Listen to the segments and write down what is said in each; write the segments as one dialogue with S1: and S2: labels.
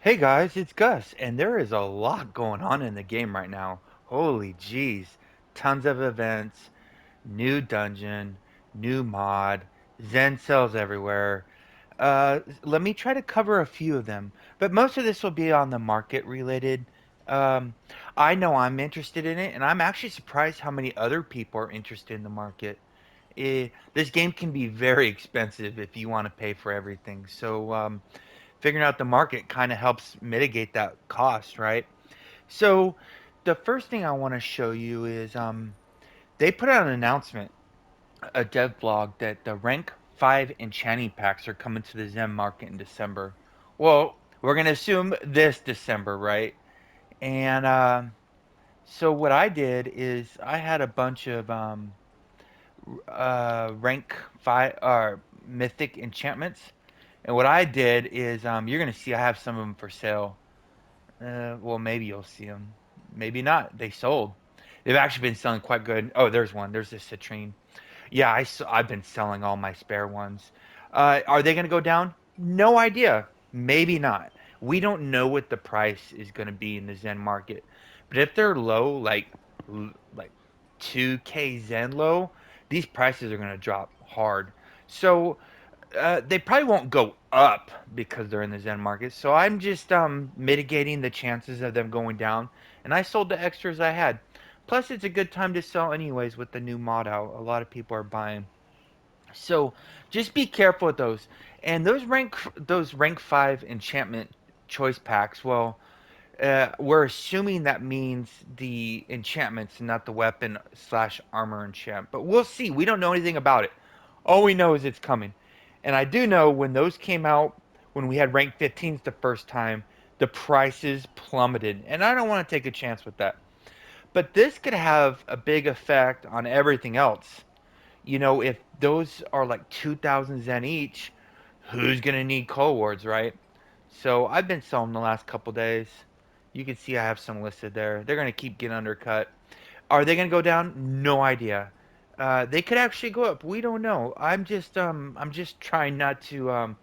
S1: Hey guys, it's Gus, and there is a lot going on in the game right now. Holy jeez. Tons of events, new dungeon, new mod, Zen cells everywhere. Let me try to cover a few of them, but most of this will be on the market related. Um, I know I'm interested in it, and I'm actually surprised how many other people are interested in the market. This game can be very expensive if you want to pay for everything. So, figuring out the market kind of helps mitigate that cost, right? So the first thing I want to show you is they put out an announcement, a dev blog, that the rank 5 enchanting packs are coming to the Zen market in December. Well, we're going to assume this December, right? And so what I did is I had a bunch of rank 5 mythic enchantments. And what I did is you're going to see I have some of them for sale. Well, maybe you'll see them. Maybe not. They sold. They've actually been selling quite good. Oh, there's one. There's this citrine. Yeah, I've been selling all my spare ones. Are they going to go down? No idea. Maybe not. We don't know what the price is going to be in the Zen market. But if they're low, like 2K Zen low, these prices are going to drop hard. So they probably won't go up because they're in the Zen market. So I'm just mitigating the chances of them going down, and I sold the extras I had. Plus, it's a good time to sell anyways with the new mod out. A lot of people are buying. So just be careful with those. And those rank 5 enchantment choice packs. Well, we're assuming that means the enchantments, not the weapon slash armor enchant. But we'll see. We don't know anything about it. All we know is it's coming. And I do know when those came out, when we had rank 15s the first time, the prices plummeted. And I don't want to take a chance with that. But this could have a big effect on everything else. If those are like 2,000 Zen each, who's going to need coal wards, right? So I've been selling the last couple days. You can see I have some listed there. They're going to keep getting undercut. Are they going to go down? No idea. They could actually go up. We don't know. I'm just trying not to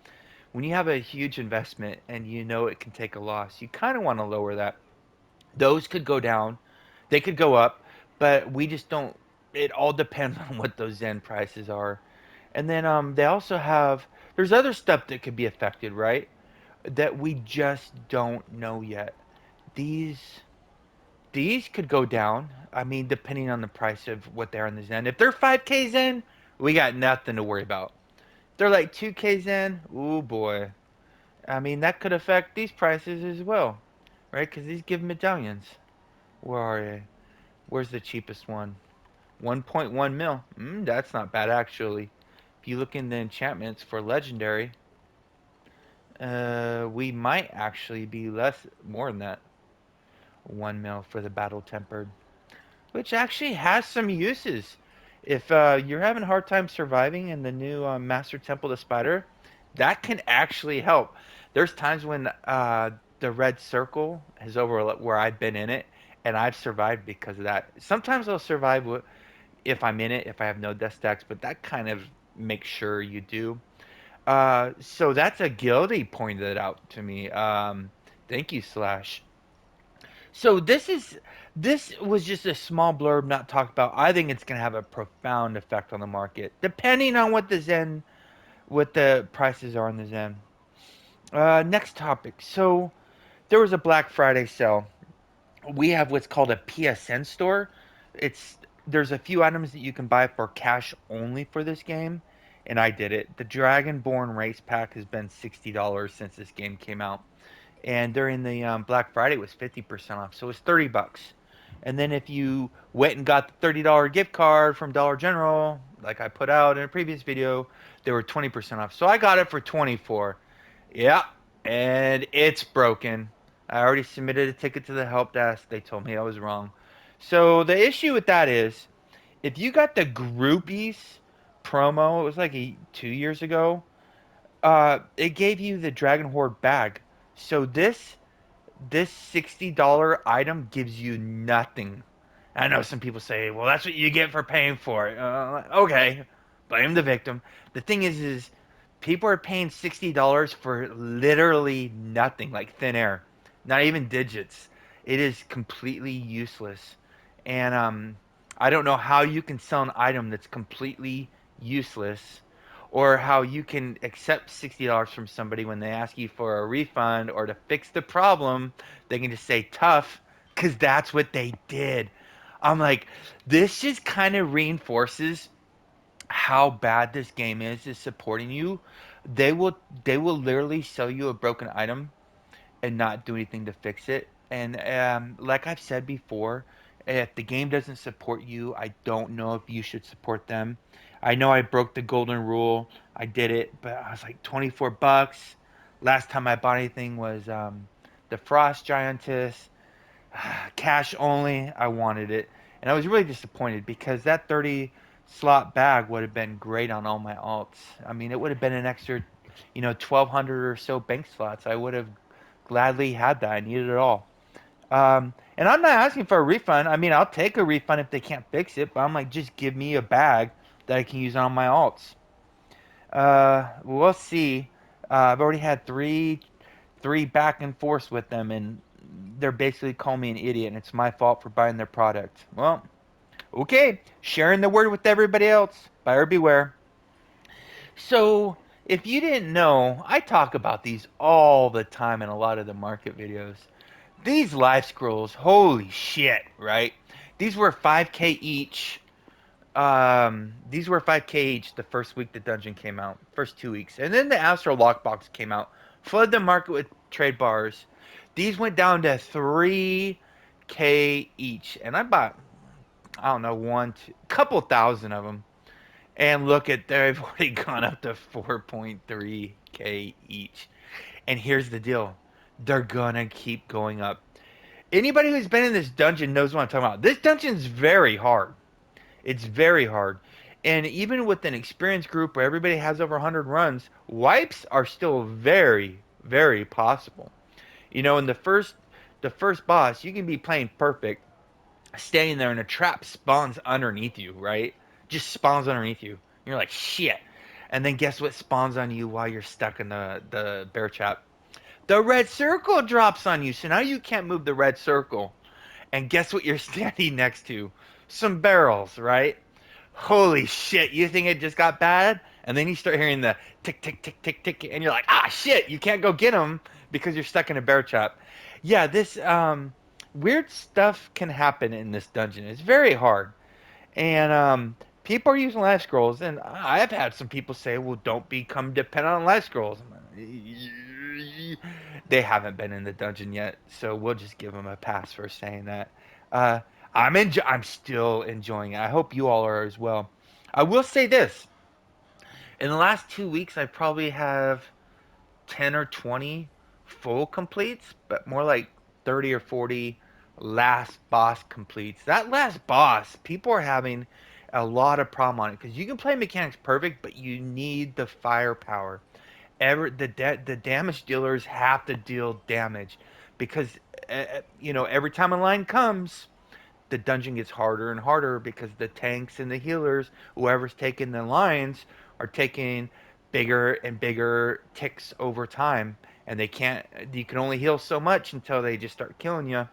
S1: when you have a huge investment and you know it can take a loss, you kind of want to lower that. Those could go down. They could go up, but we just don't. It all depends on what those Zen prices are. And then they also have. There's other stuff that could be affected, right? That we just don't know yet. These these could go down. I mean, depending on the price of what they're in the Zen. If they're 5K Zen, we got nothing to worry about. If they're like 2K Zen, ooh boy. I mean, that could affect these prices as well, right? Because these give medallions. Where are they? Where's the cheapest one? 1.1 mil. That's not bad actually. If you look in the enchantments for legendary, we might actually be more than that. 1 mil for the battle tempered, which actually has some uses. If you're having a hard time surviving in the new Master Temple of Spider, that can actually help. There's times when the red circle is over where I've been in it, and I've survived because of that. Sometimes I'll survive if I'm in it, if I have no death stacks, but that kind of makes sure you do. So that's a guilty pointed it out to me. Thank you, Slash. So this was just a small blurb not talked about. I think it's gonna have a profound effect on the market, depending on what the prices are on the Zen. Next topic. So there was a Black Friday sale. We have what's called a PSN store. It's There's a few items that you can buy for cash only for this game, and I did it. The Dragonborn race pack has been $60 since this game came out, and during the Black Friday it was 50% off, so it's $30. And then if you went and got the $30 gift card from Dollar General, like I put out in a previous video, they were 20% off. So I got it for 24. Yeah, and it's broken. I already submitted a ticket to the help desk. They told me I was wrong. So the issue with that is, if you got the groupies promo, it was like 2 years ago. It gave you the Dragon Horde bag. So this $60 item gives you nothing. I know some people say, "Well, that's what you get for paying for it." Okay, blame the victim. The thing is People are paying $60 for literally nothing, like thin air, not even digits. It is completely useless. And I don't know how you can sell an item that's completely useless, or how you can accept $60 from somebody when they ask you for a refund or to fix the problem. They can just say tough, because that's what they did. I'm like, this just kind of reinforces how bad this game is supporting you. They will literally sell you a broken item and not do anything to fix it. And like I've said before, if the game doesn't support you, I don't know if you should support them. I know I broke the golden rule. I did it, but I was like 24 bucks. Last time I bought anything was the Frost Giantess. Cash only. I wanted it, and I was really disappointed because that 30 slot bag would have been great on all my alts. I mean, it would have been an extra, 1,200 or so bank slots. I would have gladly had that. I needed it all. And I'm not asking for a refund. I mean, I'll take a refund if they can't fix it, but I'm like, just give me a bag that I can use on my alts. We'll see. I've already had three back and forths with them, and they're basically calling me an idiot, and it's my fault for buying their product. Well, okay, sharing the word with everybody else. Buyer beware. So, if you didn't know, I talk about these all the time in a lot of the market videos. These live scrolls, holy shit, right? These were 5K each. These were 5K each the first week the dungeon came out, first 2 weeks, and then the Astro Lockbox came out, flooded the market with trade bars. These went down to 3K each, and I bought, I don't know, couple thousand of them. And look at, they've already gone up to 4.3K each. And here's the deal, they're gonna keep going up. Anybody who's been in this dungeon knows what I'm talking about. This dungeon's very hard. It's very hard. And even with an experienced group where everybody has over 100 runs, wipes are still very, very possible. In the first boss, you can be playing perfect, standing there and a trap spawns underneath you, right? Just spawns underneath you. You're like, shit. And then guess what spawns on you while you're stuck in the bear trap? The red circle drops on you. So now you can't move the red circle. And guess what you're standing next to? Some barrels, right? Holy shit, you think it just got bad? And then you start hearing the tick, tick, tick, tick, tick, and you're like, ah, shit, you can't go get them because you're stuck in a bear trap. Yeah, this weird stuff can happen in this dungeon. It's very hard. And people are using life scrolls, and I've had some people say, well, don't become dependent on life scrolls. They haven't been in the dungeon yet, so we'll just give them a pass for saying that. Uh, I'm still enjoying it. I hope you all are as well. I will say this: in the last 2 weeks, I probably have 10 or 20 full completes, but more like 30 or 40 last boss completes. That last boss, people are having a lot of problem on it because you can play mechanics perfect, but you need the firepower. The damage dealers have to deal damage because every time a line comes, the dungeon gets harder and harder because the tanks and the healers, whoever's taking the lines, are taking bigger and bigger ticks over time, and they can't. You can only heal so much until they just start killing you.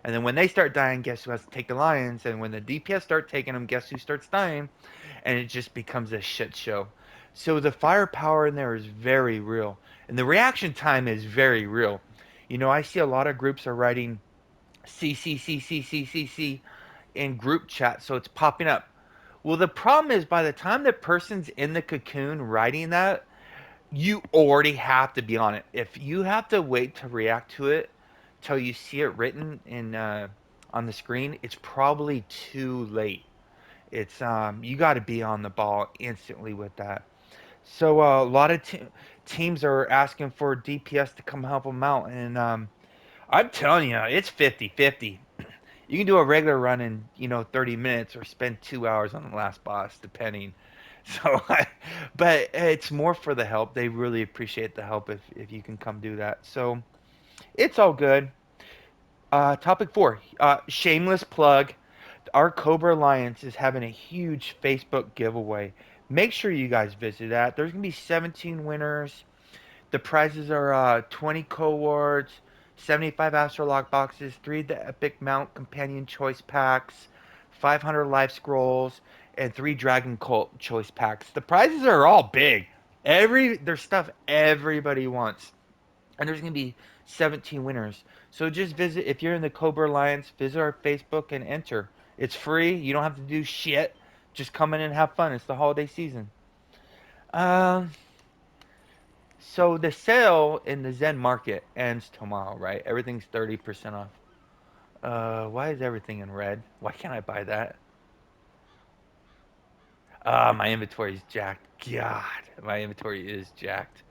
S1: And then when they start dying, guess who has to take the lions? And when the DPS start taking them, guess who starts dying? And it just becomes a shit show. So the firepower in there is very real, and the reaction time is very real. I see a lot of groups are writing C C C C C C C in group chat, so it's popping up. Well, the problem is by the time the person's in the cocoon writing that, you already have to be on it. If you have to wait to react to it till you see it written in on the screen, it's probably too late. It's you got to be on the ball instantly with that. So a lot of teams are asking for DPS to come help them out, and I'm telling you, it's 50-50. You can do a regular run in 30 minutes or spend 2 hours on the last boss, depending. So, but it's more for the help. They really appreciate the help if you can come do that. So it's all good. Topic 4, shameless plug. Our Cobra Alliance is having a huge Facebook giveaway. Make sure you guys visit that. There's gonna be 17 winners. The prizes are 20 cohorts, 75 Astrolock boxes, 3 the Epic Mount Companion Choice Packs, 500 Life Scrolls, and 3 Dragon Cult Choice Packs. The prizes are all big. There's stuff everybody wants. And there's going to be 17 winners. So just visit, if you're in the Cobra Alliance, visit our Facebook and enter. It's free. You don't have to do shit. Just come in and have fun. It's the holiday season. Um, so the sale in the Zen Market ends tomorrow, right? Everything's 30% off. Why is everything in red? Why can't I buy that? My inventory is jacked. God, my inventory is jacked.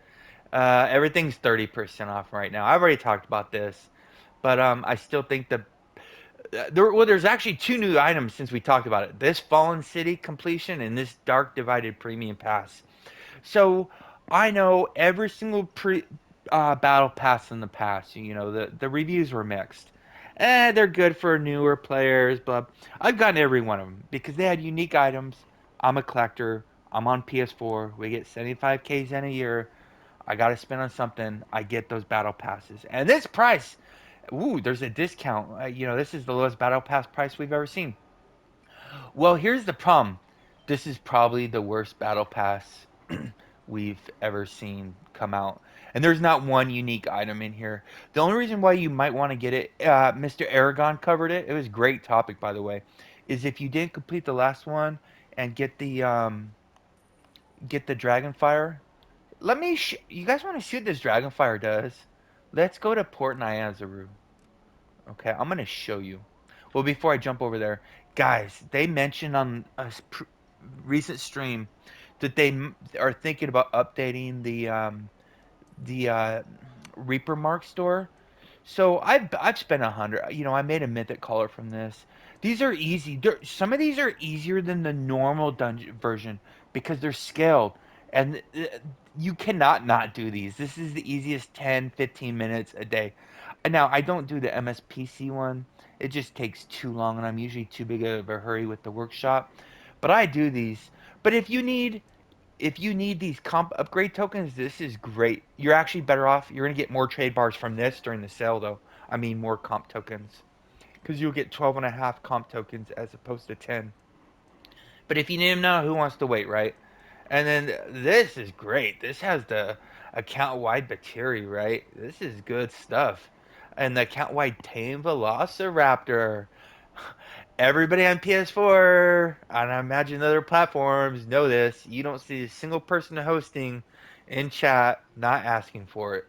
S1: Everything's 30% off right now. I've already talked about this, but I still think there's actually 2 new items since we talked about it. This Fallen City completion and this Dark Divided Premium Pass. So I know every single battle pass in the past. The reviews were mixed. They're good for newer players, but I've gotten every one of them because they had unique items. I'm a collector. I'm on PS4. We get 75Ks in a year. I got to spend on something. I get those battle passes. And this price, ooh, there's a discount. This is the lowest battle pass price we've ever seen. Well, here's the problem. This is probably the worst battle pass we've ever seen come out. And there's not one unique item in here. The only reason why you might want to get it, Mr. Aragon covered it. It was a great topic, by the way. Is if you didn't complete the last one and get the Dragonfire. You guys want to see what this Dragonfire does? Let's go to Port Nyazaru. Okay, I'm gonna show you. Well, before I jump over there, guys, they mentioned on a recent stream that they are thinking about updating the Reaper Mark store. So I've spent 100. I made a mythic collar from this. These are easy. Some of these are easier than the normal dungeon version because they're scaled, and you cannot not do these. This is the easiest 10, 15 minutes a day. Now I don't do the MSPC one. It just takes too long, and I'm usually too big of a hurry with the workshop. But I do these. But if you need these comp upgrade tokens, this is great. You're actually better off. You're going to get more trade bars from this during the sale, though. I mean, more comp tokens. Because you'll get 12 and a half comp tokens as opposed to 10. But if you need them now, who wants to wait, right? And then this is great. This has the account-wide Batiri, right? This is good stuff. And the account-wide Tame Velociraptor. Everybody on PS4, and I imagine other platforms know this. You don't see a single person hosting in chat not asking for it.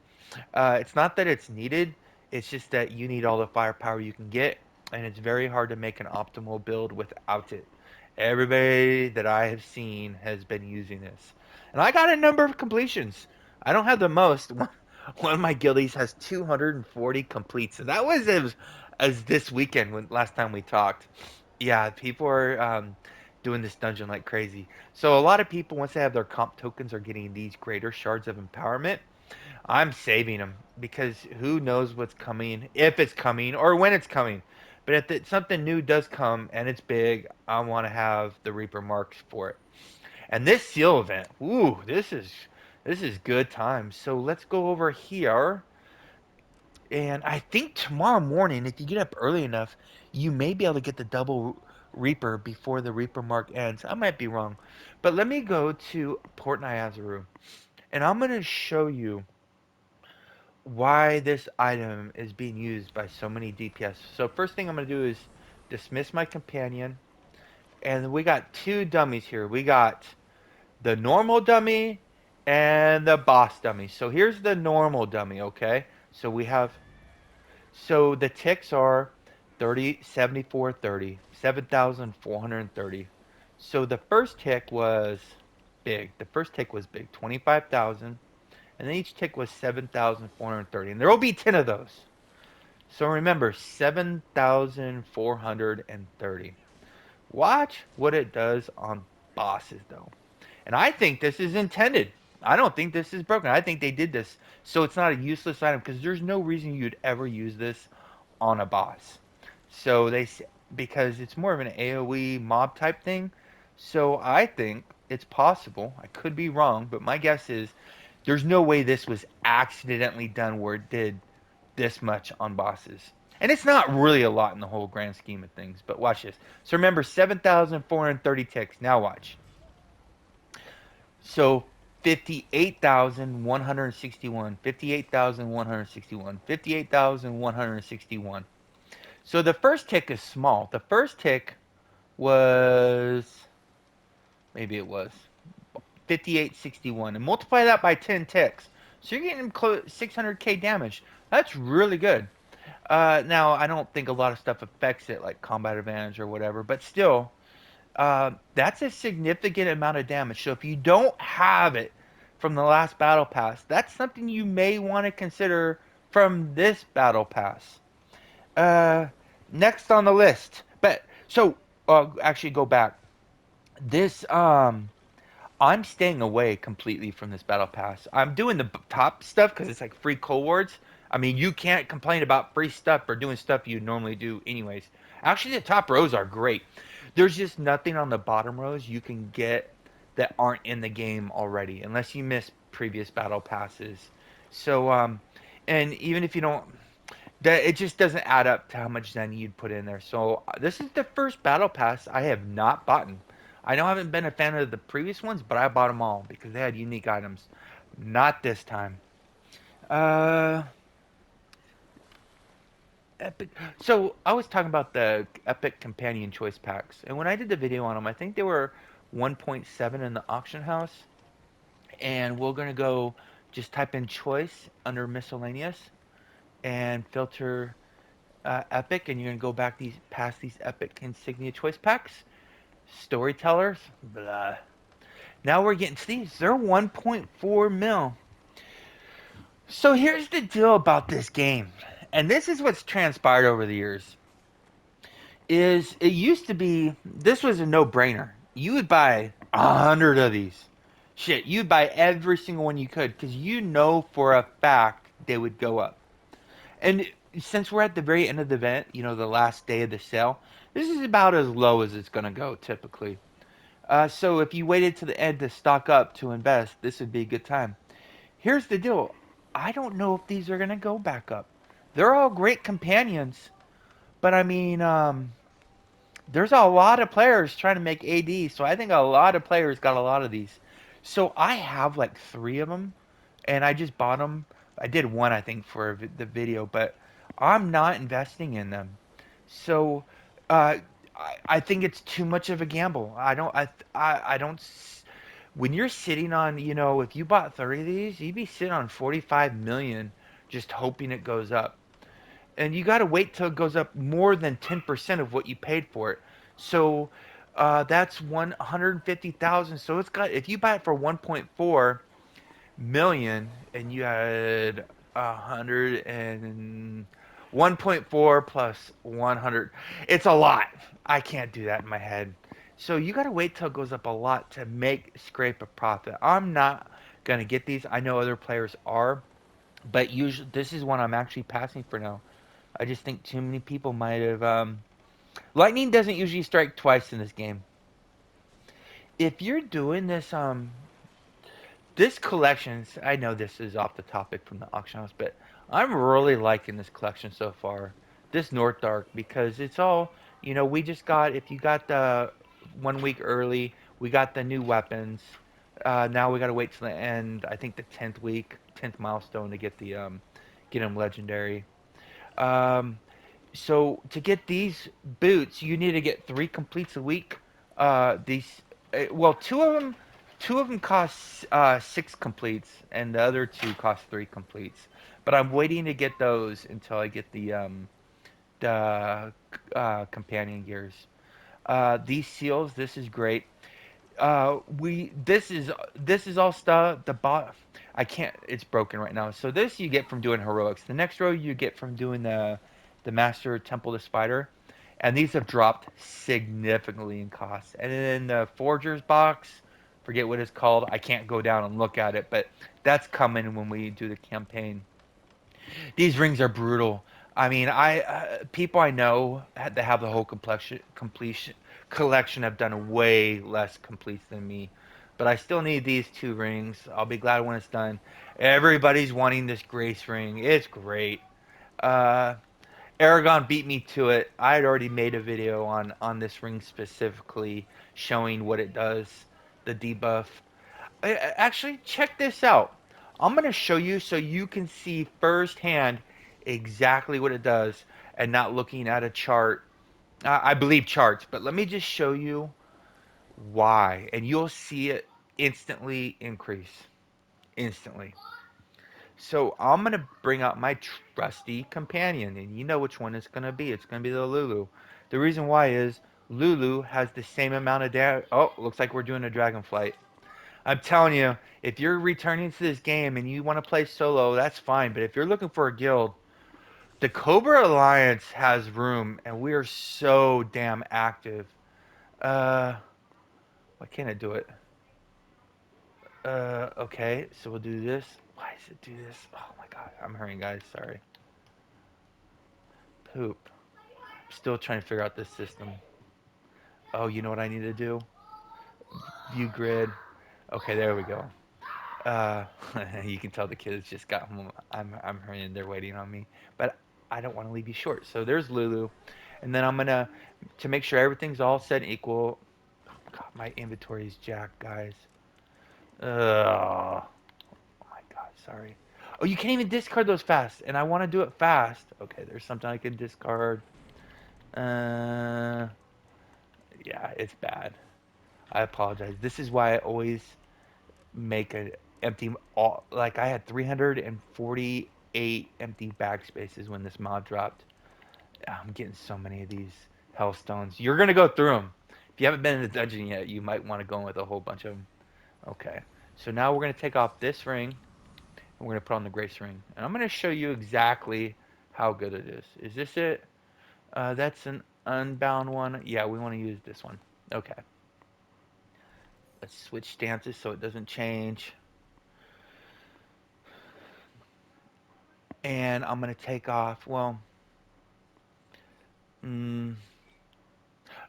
S1: It's not that it's needed, it's just that you need all the firepower you can get, and it's very hard to make an optimal build without it. Everybody that I have seen has been using this. And I got a number of completions. I don't have the most. One of my guildies has 240 completes. And that was as this weekend when last time we talked. Yeah, people are doing this dungeon like crazy. So a lot of people, once they have their comp tokens, are getting these greater shards of empowerment. I'm saving them because who knows what's coming, if it's coming, or when it's coming. But if something new does come and it's big, I want to have the Reaper marks for it. And this seal event, ooh, this is good times. So let's go over here. And I think tomorrow morning, if you get up early enough, you may be able to get the double Reaper before the Reaper mark ends. I might be wrong. But let me go to Port Nyazaru. And I'm going to show you why this item is being used by so many DPS. So first thing I'm going to do is dismiss my companion. And we got 2 dummies here. We got the normal dummy and the boss dummy. So here's the normal dummy, okay? So the ticks are 30, 74, 30, 7,430. So the first tick was big. The first tick was big, 25,000. And then each tick was 7,430. And there will be 10 of those. So remember, 7,430. Watch what it does on bosses, though. And I think this is intended. I don't think this is broken. I think they did this so it's not a useless item because there's no reason you'd ever use this on a boss. So because it's more of an AoE mob type thing. So I think It's possible. I could be wrong, but my guess is there's no way this was accidentally done where it did this much on bosses. And it's not really a lot in the whole grand scheme of things, but watch this. So remember, 7,430 ticks. Now watch. So 58,161, 58,161, 58,161. So the first tick is small. The first tick was, maybe it was 5861, and multiply that by 10 ticks. So you're getting close 600k damage. That's really good. Now I don't think a lot of stuff affects it, like combat advantage or whatever, but still, that's a significant amount of damage. So if you don't have it from the last battle pass, that's something you may want to consider from this battle pass. Uh, Next on the list, but so actually go back. This I'm staying away completely from this battle pass. I'm doing the top stuff because it's like free cold wards. I mean, you can't complain about free stuff or doing stuff you normally do anyways. Actually, the top rows are great. There's just nothing on the bottom rows you can get that aren't in the game already, unless you miss previous battle passes. So, and even if you don't, that it just doesn't add up to how much Zen you'd put in there. So this is the first battle pass I have not bought. I know I haven't been a fan of the previous ones, but I bought them all because they had unique items. Not this time. Uh, Epic. So I was talking about the Epic Companion Choice Packs, and when I did the video on them, I think they were 1.7 in the auction house. And we're gonna go just type in choice under miscellaneous and filter Epic, and you're gonna go back these past these Epic Insignia Choice Packs. Storytellers, blah. Now we're getting to these. They're 1.4 mil. So here's the deal about this game, and this is what's transpired over the years. Is it used to be this was a no-brainer. You would buy 100 of these. Shit, you'd buy every single one you could because you know for a fact they would go up. And since we're at the very end of the event, you know, the last day of the sale, this is about as low as it's going to go typically. So if you waited to the end to stock up to invest, this would be a good time. Here's the deal. I don't know if these are going to go back up. They're all great companions, but I mean, there's a lot of players trying to make AD, so I think a lot of players got a lot of these. So I have like three of them, and I just bought them. I did one, I think, for the video, but I'm not investing in them. So uh, I think it's too much of a gamble. I don't. When you're sitting on, you know, if you bought 30 of these, you'd be sitting on 45 million, just hoping it goes up, and you got to wait till it goes up more than 10% of what you paid for it. So that's 150,000. So it's got, if you buy it for 1.4 million and you had 100 and 1.4 plus 100, it's a lot. I can't do that in my head. So you got to wait till it goes up a lot to make scrape a profit. I'm not going to get these. I know other players are, but usually this is one I'm actually passing for now. I just think too many people might have. Lightning doesn't usually strike twice in this game. If you're doing this, this collections. I know this is off the topic from the auction house, but I'm really liking this collection so far. This North Dark because it's all, you know. We just got, if you got the 1 week early, we got the new weapons. Now we got to wait till the end. I think the 10th week, 10th milestone to get the get them legendary. Um, So to get these boots, you need to get 3 completes a week. These, well, two of them cost 6 completes, and the other two cost 3 completes. But I'm waiting to get those until I get the companion gears. These seals, this is great. We this is all stuff the bot. I can't. It's broken right now. So this you get from doing heroics. The next row you get from doing the master temple to spider, and these have dropped significantly in cost. And then the forger's box, forget what it's called. I can't go down and look at it, but that's coming when we do the campaign. These rings are brutal. I mean, I people I know that have the whole completion collection have done way less completes than me. but I still need these two rings. I'll be glad when it's done. Everybody's wanting this Grace ring. It's great. Uh, Aragon beat me to it. I had already made a video on this ring specifically, showing what it does, the debuff. Actually, check this out. I'm gonna show you so you can see firsthand exactly what it does, and not looking at a chart. I believe charts, but let me just show you why, and you'll see it instantly increase. Instantly. So I'm gonna bring out my trusty companion, and you know which one it's gonna be. It's gonna be the Lulu. The reason why is Lulu has the same amount of damage. Oh, looks like we're doing a dragonflight. I'm telling you, if you're returning to this game and you want to play solo, that's fine. But if you're looking for a guild, the Cobra Alliance has room, and we are so damn active. Uh, why can't I do it? Okay, so we'll do this. Why does it do this? Oh my god, I'm hurrying, guys. Sorry. Poop. Still trying to figure out this system. Oh, you know what I need to do? View grid. Okay, there we go. Uh, you can tell the kids just got home. I'm hurrying. They're waiting on me, but I don't want to leave you short. So there's Lulu, and then I'm gonna to make sure everything's all set and equal. Oh, God, my inventory is jacked, guys. Oh my God, sorry. Oh, you can't even discard those fast, and I want to do it fast. Okay, there's something I can discard. Uh, yeah, it's bad. I apologize. This is why I always make a empty all like I had 348 empty bag spaces when this mod dropped. I'm getting so many of these hellstones. You're gonna go through them. If you haven't been in the dungeon yet, you might want to go in with a whole bunch of them. Okay. So now we're gonna take off this ring and we're gonna put on the grace ring, and I'm gonna show you exactly how good it is. Is this it? That's an unbound one. Yeah, we want to use this one. Okay. Let's switch stances so it doesn't change. And I'm going to take off, well, mm,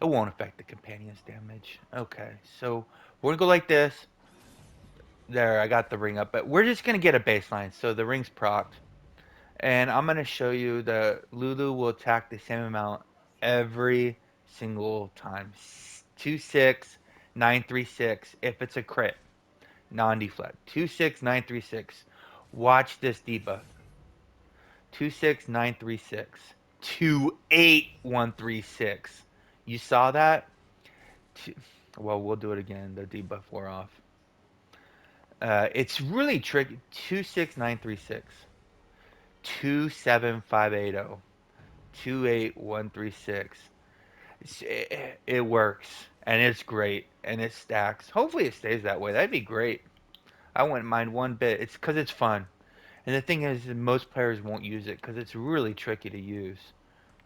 S1: it won't affect the companion's damage. Okay, so we're going to go like this. There, I got the ring up, but we're just going to get a baseline. So the ring's procced. And I'm going to show you the Lulu will attack the same amount every single time. 26936 if it's a crit. Non-deflect. 26936. Watch this debuff. 26936. 28136. You saw that? Well, we'll do it again. The debuff wore off. It's really tricky. 26936. 27580. 28136. It works. And it's great. And it stacks. Hopefully it stays that way. That'd be great. I wouldn't mind one bit. It's because it's fun. And the thing is, most players won't use it because it's really tricky to use.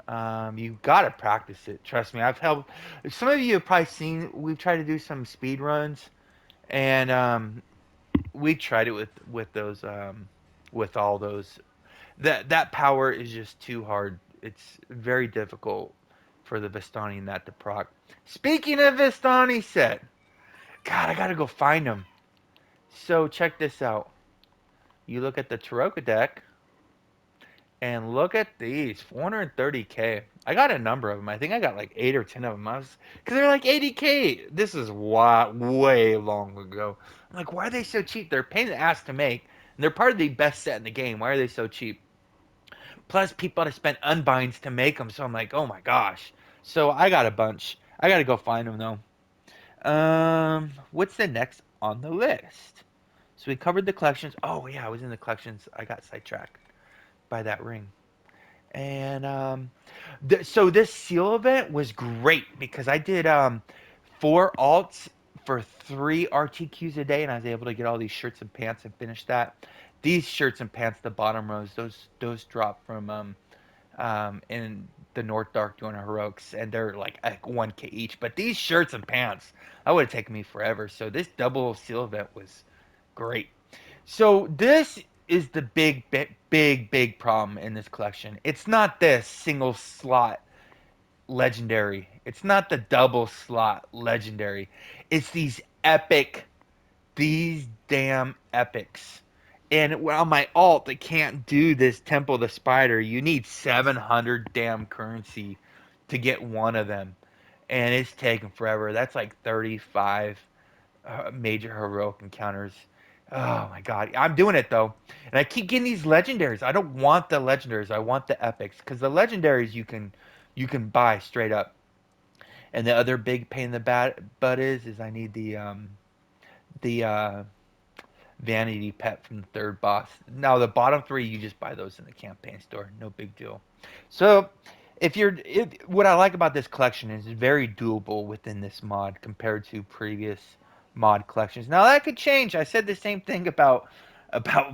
S1: You gotta practice it. Trust me, I've helped. Some of you have probably seen. We've tried to do some speed runs, and we tried it with those with all those. That power is just too hard. It's very difficult for the Vistani and that to proc. Speaking of Vistani set, God, I gotta go find them. So check this out. You look at the Taroka deck. And look at these, 430K. I got a number of them. I think I got like 8 or 10 of them. Because they're like 80K. This is way long ago. I'm like, why are they so cheap? They're a pain in the ass to make. And they're part of the best set in the game. Why are they so cheap? Plus, people had to spend unbinds to make them. So I'm like, oh my gosh. So I got a bunch. I got to go find them though. What's the next on the list? So we covered the collections. Oh yeah, I was in the collections. I got sidetracked by that ring. And so this seal event was great because I did 4 alts for 3 RTQs a day, and I was able to get all these shirts and pants and finish that. These shirts and pants, the bottom rows, those drop from in the North Dark doing heroics, and they're like 1K each. But these shirts and pants, that would have taken me forever. So this double seal event was great. So this is the big problem in this collection. It's not this single slot legendary. It's not the double slot legendary. It's these epic these damn epics. And on my alt, it can't do this Temple of the Spider. You need 700 damn currency to get one of them. And it's taking forever. That's like 35 major heroic encounters. Oh my god. I'm doing it though. And I keep getting these legendaries. I don't want the legendaries. I want the epics. Because the legendaries you can buy straight up. And the other big pain in the butt is I need the vanity pet from the third boss. Now the bottom three you just buy those in the campaign store, no big deal. So what I like about this collection is it's very doable within this mod compared to previous mod collections. Now that could change. I said the same thing about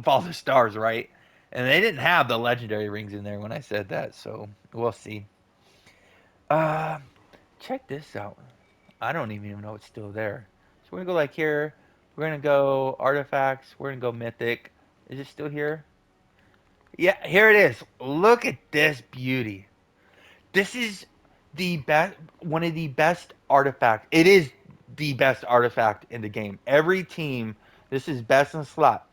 S1: Vault of Stars, right? And they didn't have the legendary rings in there when I said that, so we'll see. Uh, Check this out. I don't even know it's still there. So we're gonna go like here. We're gonna go artifacts. We're gonna go mythic. Is it still here? Yeah, here it is. Look at this beauty. This is the best, one of the best artifacts. It is the best artifact in the game. Every team, this is best in slot.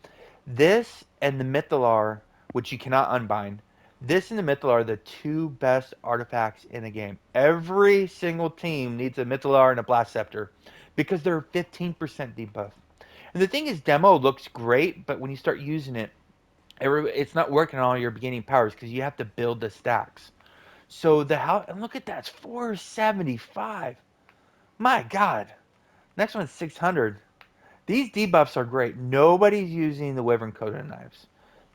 S1: This and the Mythalar, which you cannot unbind. This and the Mythalar are the two best artifacts in the game. Every single team needs a Mythalar and a Blast Scepter because they're 15% debuff. And the thing is, demo looks great, but when you start using it, it's not working on all your beginning powers because you have to build the stacks. So the how and look at that, it's 475. My God. Next one's 600. These debuffs are great. Nobody's using the Wyvern Coated knives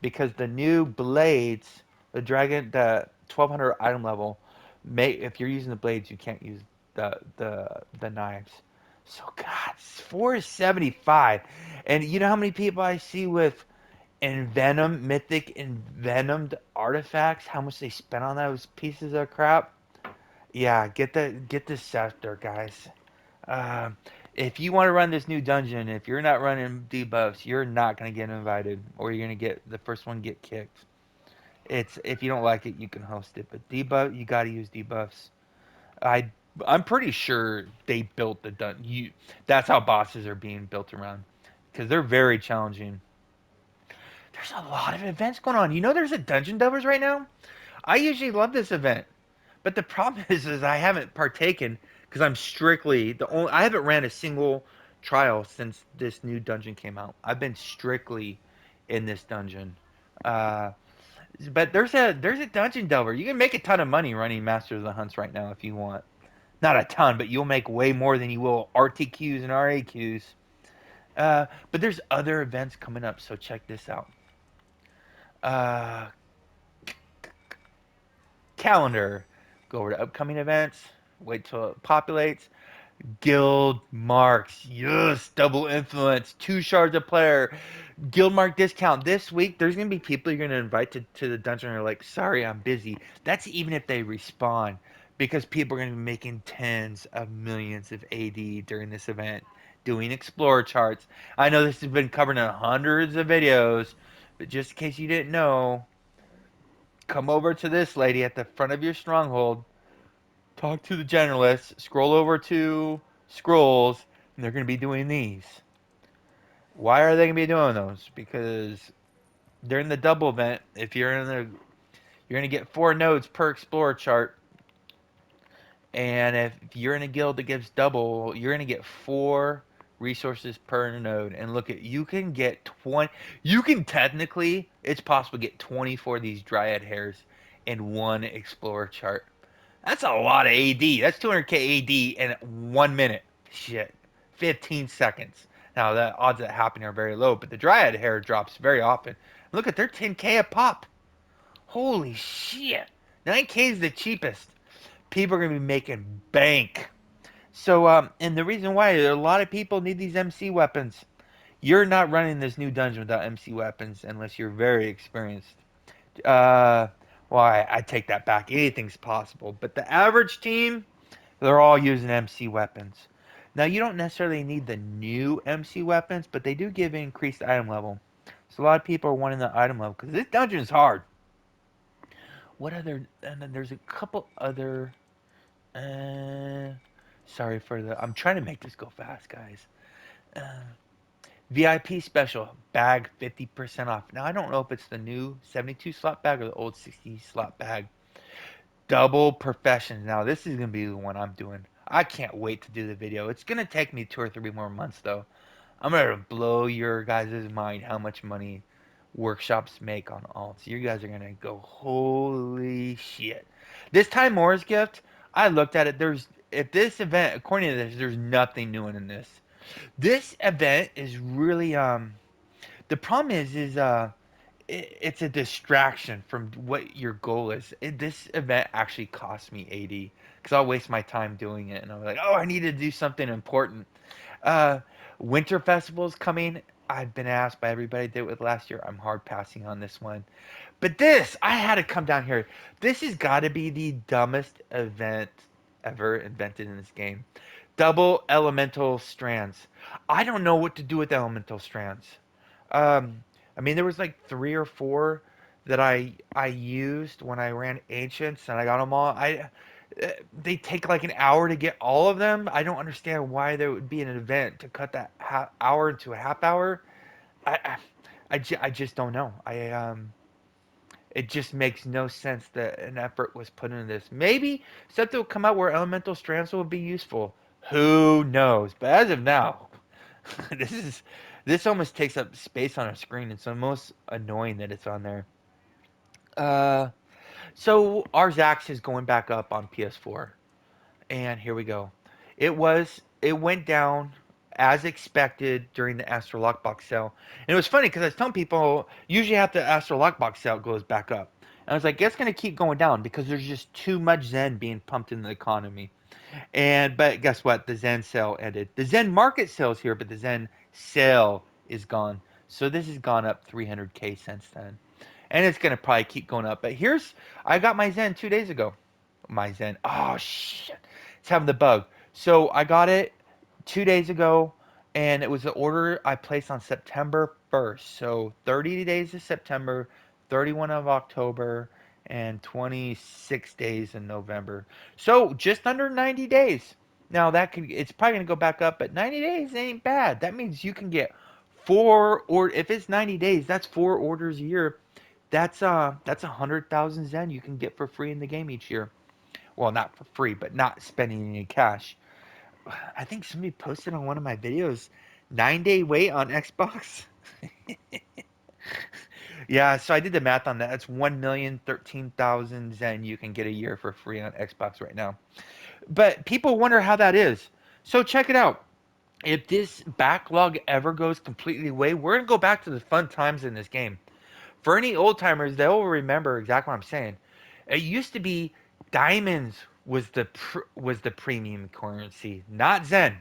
S1: because the new blades, the 1200 item level, if you're using the blades, you can't use the knives. So God, 475, and you know how many people I see with mythic envenomed artifacts? How much they spent on those pieces of crap? Yeah, get the scepter, guys. Uh, if you want to run this new dungeon, if you're not running debuffs, you're not gonna get invited, or you're gonna get the first one get kicked. It's if you don't like it, you can host it, but debuff, you got to use debuffs. I I'm pretty sure they built the dun. You That's how bosses are being built around, because they're very challenging. There's a lot of events going on. You know, there's a Dungeon Delvers right now. I usually love this event. But the problem is I haven't partaken because I'm strictly the only. I haven't ran a single trial since this new dungeon came out. I've been strictly in this dungeon. Uh, but there's a dungeon delver. You can make a ton of money running Master of the Hunts right now if you want. Not a ton, but you'll make way more than you will RTQs and RAQs. But there's other events coming up, so check this out. Uh, Calendar. Go over to upcoming events. Wait till it populates. Guild marks. Yes, double influence. Two shards a player. Guild mark discount. This week, there's going to be people you're going to invite to the dungeon and are like, sorry, I'm busy. That's even if they respawn. Because people are going to be making tens of millions of AD during this event. Doing explorer charts. I know this has been covered in hundreds of videos. But just in case you didn't know, come over to this lady at the front of your stronghold. Talk to the generalists, scroll over to scrolls, and they're going to be doing these. Why are they going to be doing those? Because during the double event, if you're going to get 4 nodes per explorer chart, and if you're in a guild that gives double, you're going to get 4 resources per node. And look at, you can get 20. You can technically, it's possible to get 24 of these dryad hairs in one explorer chart. That's a lot of AD. That's 200k AD in 1 minute. Shit. 15 seconds. Now, the odds of that happening are very low, but the Dryad hair drops very often. Look at, they're 10k a pop. Holy shit. 9k is the cheapest. People are going to be making bank. So, and the reason why a lot of people need these MC weapons. You're not running this new dungeon without MC weapons unless you're very experienced. Uh, well, I take that back. Anything's possible. But the average team, they're all using MC weapons. Now, you don't necessarily need the new MC weapons, but they do give increased item level. So a lot of people are wanting the item level because this dungeon is hard. What other? And then there's a couple other. Uh, Sorry for the. I'm trying to make this go fast, guys. Uh, VIP special bag 50% off. Now I don't know if it's the new 72 slot bag or the old 60 slot bag. Double professions. Now this is gonna be the one I'm doing. I can't wait to do the video. It's gonna take me 2 or 3 more months though. I'm gonna blow your guys' mind how much money workshops make on alts. You guys are gonna go, holy shit. This Time Moore's gift, I looked at it. There's if this event, according to this, there's nothing new in this. This event is really the problem is it's a distraction from what your goal is. This event actually cost me 80 because I'll waste my time doing it, and I'm like, oh, I need to do something important. Uh, Winter Festival's coming. I've been asked by everybody I did it with last year. I'm hard passing on this one. But this, I had to come down here. This has got to be the dumbest event ever invented in this game. Double elemental strands. I don't know what to do with elemental strands. Um, I mean, there was like 3 or 4 that I used when I ran ancients, and I got them all. They take like an hour to get all of them. I don't understand why there would be an event to cut that hour into a half hour. I, I, I just don't know. It just makes no sense that an effort was put into this. Maybe something will come out where elemental strands will be useful. Who knows? But as of now, this is this almost takes up space on our screen. It's almost annoying that it's on there. Uh, so our Zax is going back up on PS4, and here we go. It went down as expected during the Astro Lockbox sale, and it was funny because I was telling people usually after the Astro Lockbox sale it goes back up. And I was like, it's gonna keep going down because there's just too much Zen being pumped in the economy. And but guess what? The Zen sale ended. The Zen market sale is here, but the Zen sale is gone. So this has gone up 300k since then, and it's gonna probably keep going up. But here's I got my Zen 2 days ago. My Zen. Oh shit! It's having the bug. So I got it 2 days ago, and it was the order I placed on September 1st. So 30 days of September, 31 of October, and 26 days in November. So just under 90 days. Now that could it's probably gonna go back up, but 90 days ain't bad. That means you can get four or if it's 90 days, that's 4 orders a year. That's 100,000 Zen you can get for free in the game each year. Well, not for free, but not spending any cash. I think somebody posted on one of my videos 9 day wait on Xbox. Yeah, so I did the math on that. It's 1,013,000 Zen you can get a year for free on Xbox right now. But people wonder how that is. So check it out. If this backlog ever goes completely away, we're gonna go back to the fun times in this game. For any old timers, they'll remember exactly what I'm saying. It used to be diamonds was the premium currency, not Zen,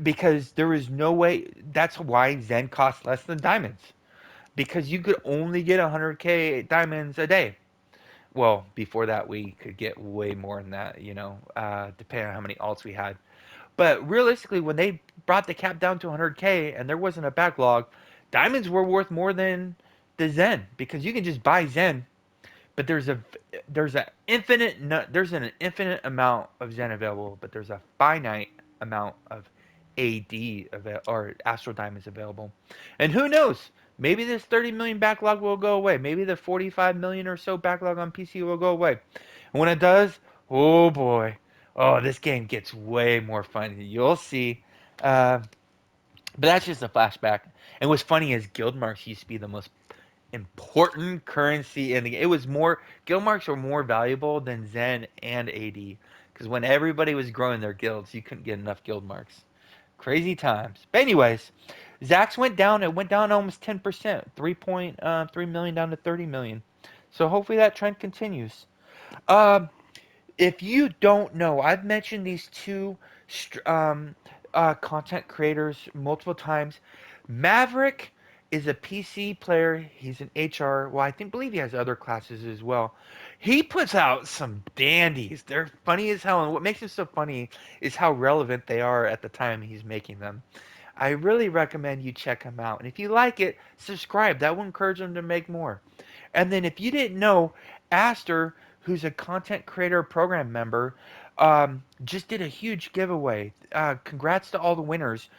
S1: because there was no way. That's why Zen costs less than diamonds because you could only get 100k diamonds a day. Well, before that, we could get way more than that, depending on how many alts we had. But realistically, when they brought the cap down to 100k and there wasn't a backlog, diamonds were worth more than the Zen because you can just buy Zen, but there's an infinite amount of Zen available, but there's a finite amount of or Astral Diamonds available. And who knows? Maybe this 30 million backlog will go away. Maybe the 45 million or so backlog on PC will go away. And when it does, oh boy, oh this game gets way more fun. You'll see. Uh, but that's just a flashback. And what's funny is guild marks used to be the most important currency in the game. It was more guild marks were more valuable than Zen and AD because when everybody was growing their guilds, you couldn't get enough guild marks. Crazy times. But anyways, Zax went down. It went down almost 10%, 3.3 million down to 30 million. So hopefully that trend continues. Um, if you don't know, I've mentioned these two content creators multiple times. Maverick is a PC player. He's an HR. Well, believe he has other classes as well. He puts out some dandies. They're funny as hell, and what makes them so funny is how relevant they are at the time he's making them. I really recommend you check him out. And if you like it, subscribe. That will encourage him to make more. And then if you didn't know, Aster, who's a content creator program member, just did a huge giveaway. Congrats to all the winners.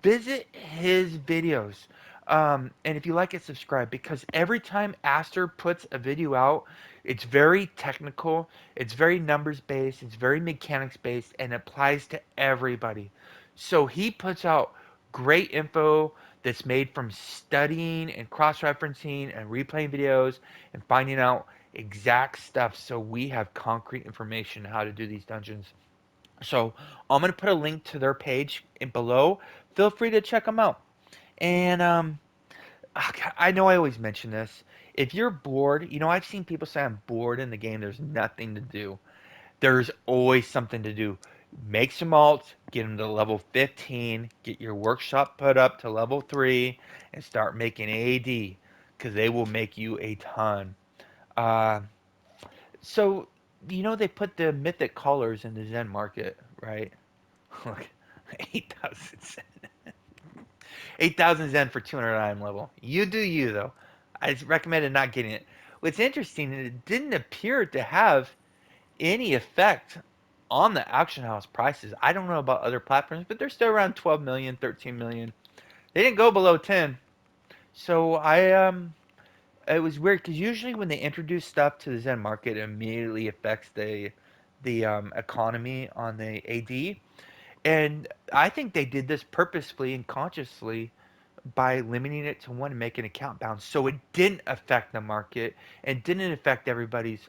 S1: Visit his videos. And if you like it, subscribe because every time Aster puts a video out, it's very technical, it's very numbers based, it's very mechanics based, and it applies to everybody. So he puts out great info that's made from studying and cross referencing and replaying videos and finding out exact stuff so we have concrete information how to do these dungeons. So I'm gonna put a link to their page in below. Feel free to check them out. And I know I always mention this. If you're bored, I've seen people say I'm bored in the game. There's nothing to do. There's always something to do. Make some alts, get them to level 15, get your workshop put up to level 3, and start making AD because they will make you a ton. Uh, so, they put the mythic collars in the Zen market, right? Look, 8,000 Zen. 8,000 Zen for 209 level. You do you, though. I just recommended not getting it. What's interesting is it didn't appear to have any effect on the auction house prices. I don't know about other platforms, but they're still around 12 million, 13 million. They didn't go below 10. So it was weird because usually when they introduce stuff to the Zen market, it immediately affects the economy on the AD. And I think they did this purposefully and consciously by limiting it to one and making it count bound. So it didn't affect the market and didn't affect everybody's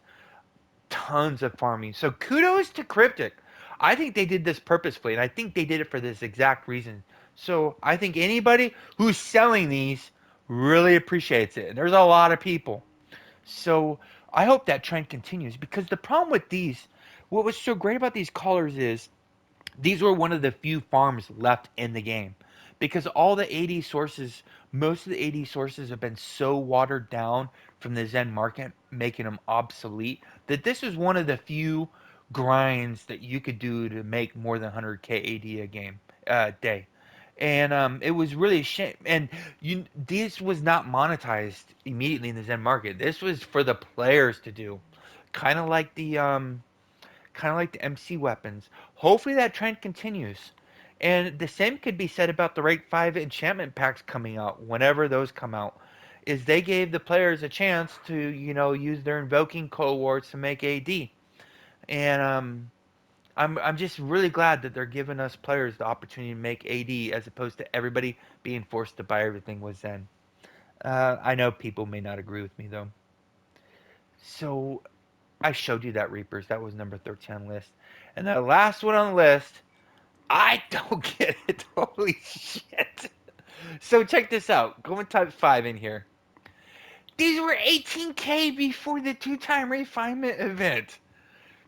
S1: tons of farming. So kudos to Cryptic. I think they did this purposefully, and I think they did it for this exact reason. So I think anybody who's selling these really appreciates it. And there's a lot of people. So I hope that trend continues because the problem with these, what was so great about these colors is these were one of the few farms left in the game because all the AD sources, most of the AD sources have been so watered down from the Zen market, making them obsolete, that this was one of the few grinds that you could do to make more than 100k AD a game day. And it was really a shame. And this was not monetized immediately in the Zen market. This was for the players to do, kind of like the MC weapons. Hopefully that trend continues. And the same could be said about the Rate 5 enchantment packs coming out, whenever those come out. Is they gave the players a chance to, use their invoking cohorts to make AD. And I'm just really glad that they're giving us players the opportunity to make AD as opposed to everybody being forced to buy everything with Zen. I know people may not agree with me though. So I showed you that Reapers. That was number 13 on the list. And the last one on the list, I don't get it. Holy shit. So check this out. Go and type 5 in here. These were 18k before the two-time refinement event.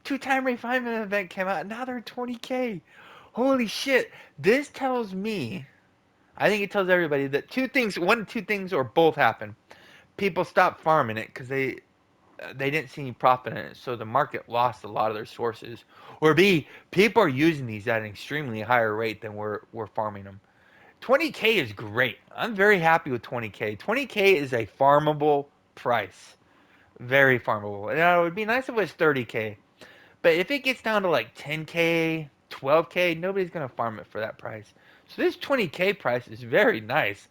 S1: Two-time refinement event came out. Now they're 20k. Holy shit. This tells me, I think it tells everybody that one, two things, or both happen. People stopped farming it because they didn't see any profit in it, so the market lost a lot of their sources. Or B, people are using these at an extremely higher rate than we're farming them. 20k is great. I'm very happy with 20k. 20k is a farmable price. Very farmable. Now, it would be nice if it was 30k. But if it gets down to like 10k, 12k, nobody's going to farm it for that price. So this 20k price is very nice.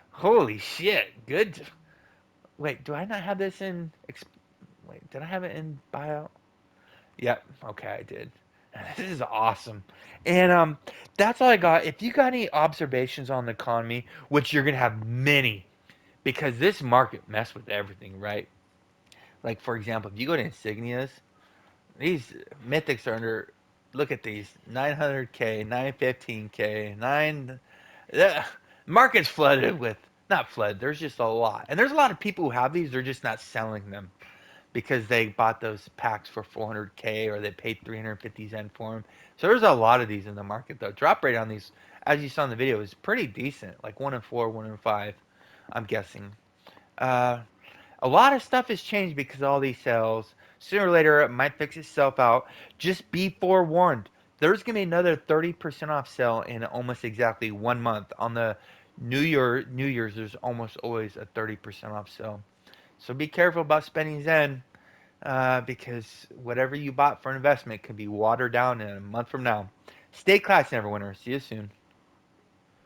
S1: Holy shit. Good. Wait, do I not have this in... Wait, did I have it in bio? Yep. Okay, I did. This is awesome. And that's all I got. If you got any observations on the economy, which you're gonna have many, because this market messed with everything, right? Like for example, if you go to insignias, these mythics are under. Look at these 900k, 915k, 9. The market's flooded with not flooded. There's just a lot, and there's a lot of people who have these. They're just not selling them because they bought those packs for 400k or they paid 350 Zen for them. So there's a lot of these in the market though. Drop rate on these, as you saw in the video, is pretty decent, like 1 in 4, 1 in 5. I'm guessing. Uh, a lot of stuff has changed because of all these sales. Sooner or later, it might fix itself out. Just be forewarned. There's gonna be another 30% off sale in almost exactly 1 month. On the New Year's, there's almost always a 30% off sale. So be careful about spending Zen because whatever you bought for investment could be watered down in a month from now. Stay classy, Neverwinter. See you soon.